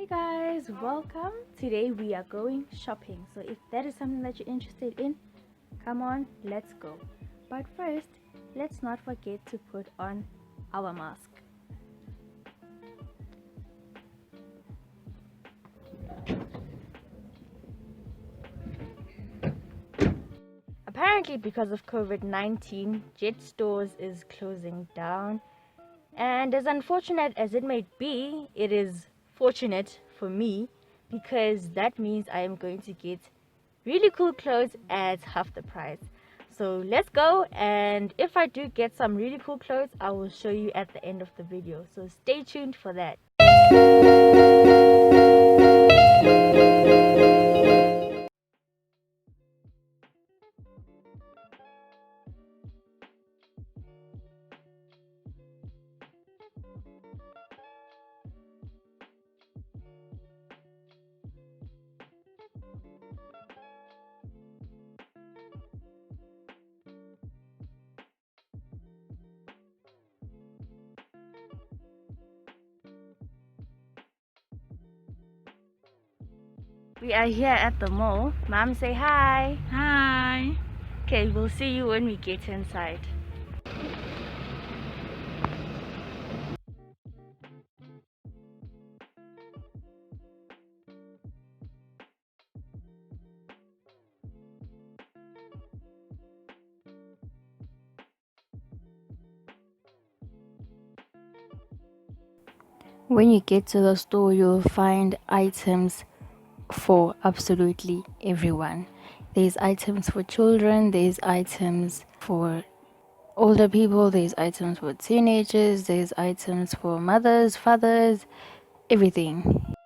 Hey guys, welcome. Today we are going shopping. So if that is something that you're interested in, come on, let's go. But first, let's not forget to put on our mask. Apparently, because of COVID-19, Jet Stores is closing down. And as unfortunate as it may be, it is fortunate for me because that means I am going to get really cool clothes at half the price. So let's go, and if I do get some really cool clothes, I will show you at the end of the video. So stay tuned for that. We are here at the mall. Mom, say hi. Hi. Okay, we'll see you when we get inside. When you get to the store, you'll find items for absolutely everyone. There's items for children, there's items for older people, there's items for teenagers, there's items for mothers, fathers, everything.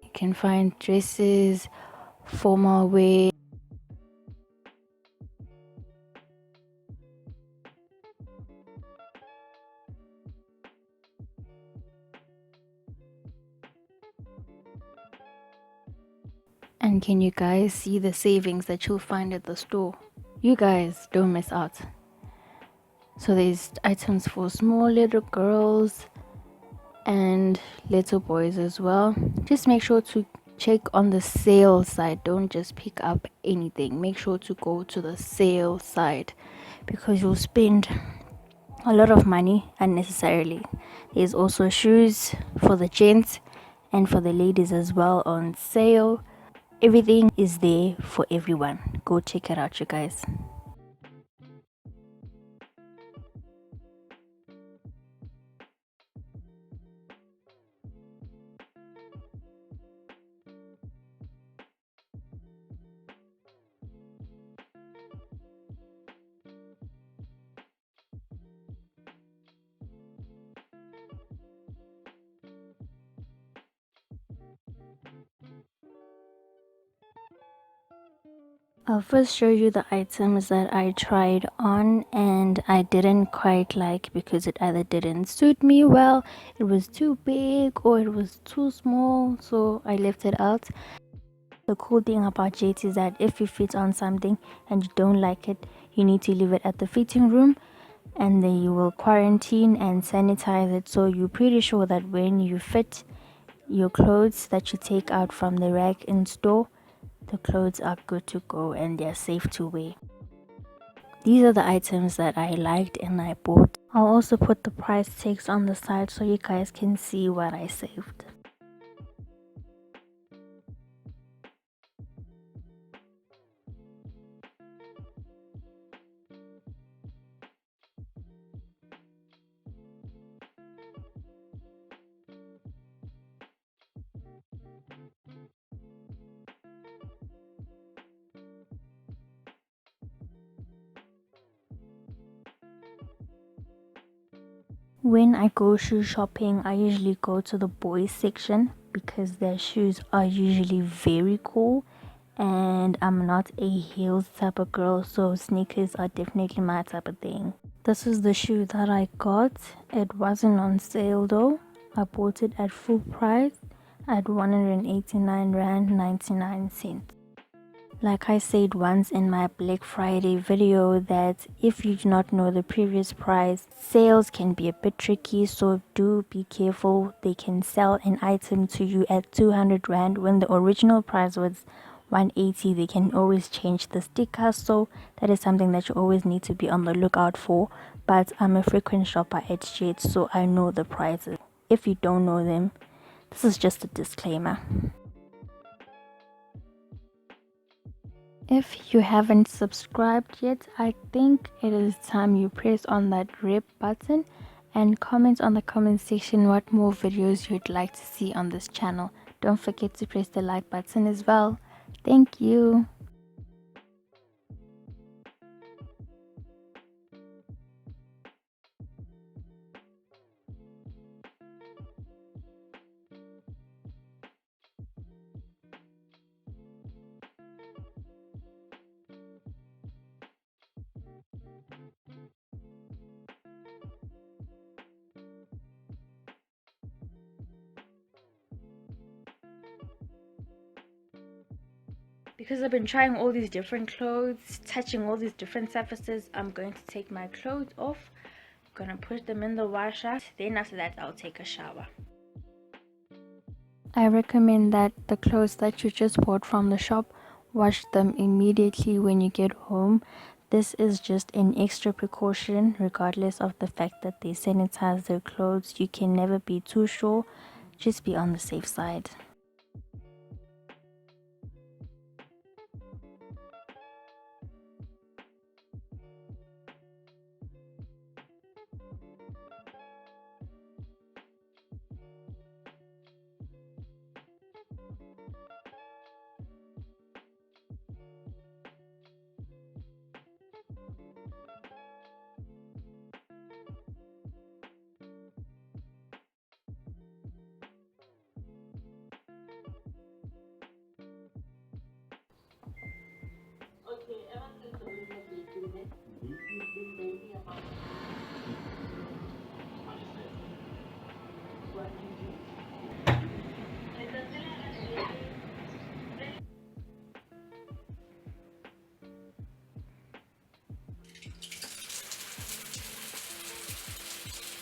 You can find dresses, formal wear. And can you guys see the savings that you'll find at the store? You guys don't miss out. So there's items for small little girls and little boys as well. Just make sure to check on the sale side. Don't just pick up anything. Make sure to go to the sale side because you'll spend a lot of money unnecessarily. There's also shoes for the gents and for the ladies as well on sale. Everything is there for everyone. Go check it out, you guys. I'll first show you the items that I tried on and I didn't quite like because it either didn't suit me well, it was too big, or it was too small, so I left it out. The cool thing about Jet is that if you fit on something and you don't like it, you need to leave it at the fitting room and then you will quarantine and sanitize it, so you're pretty sure that when you fit your clothes that you take out from the rack in store, the clothes are good to go and they're safe to wear. These are the items that I liked and I bought. I'll also put the price tags on the side so you guys can see what I saved. When I go shoe shopping, I usually go to the boys section because their shoes are usually very cool, and I'm not a heels type of girl, so sneakers are definitely my type of thing. This is the shoe that I got. It wasn't on sale though. I bought it at full price at 189 rand 99 cents. Like I said once in my Black Friday video, that if you do not know the previous price, sales can be a bit tricky, so do be careful. They can sell an item to you at 200 Rand when the original price was 180. They can always change the sticker, so that is something that you always need to be on the lookout for. But I'm a frequent shopper at Shade, so I know the prices. If you don't know them, this is just a disclaimer. If you haven't subscribed yet, I think it is time you press on that red button and comment on the comment section what more videos you'd like to see on this channel. Don't forget to press the like button as well. Thank you. Because I've been trying all these different clothes, touching all these different surfaces, I'm going to take my clothes off. I'm gonna put them in the washer. Then after that, I'll take a shower. I recommend that the clothes that you just bought from the shop, wash them immediately when you get home. This is just an extra precaution, regardless of the fact that they sanitize their clothes. You can never be too sure. Just be on the safe side.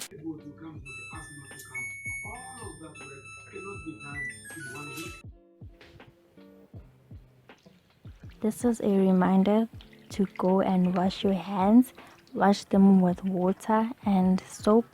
People to come for the asthma to come. All of that work cannot be done in 1 week. This is a reminder to go and wash your hands. Wash them with water and soap.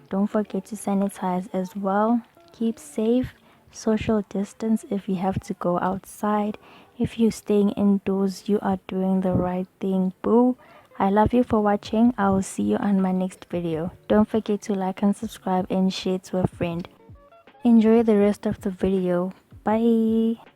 Don't forget to sanitize as well. Keep safe. Social distance if you have to go outside. If you're staying indoors, you are doing the right thing. Boo! I love you for watching. I will see you on my next video. Don't forget to like and subscribe and share to a friend. Enjoy the rest of the video. Bye!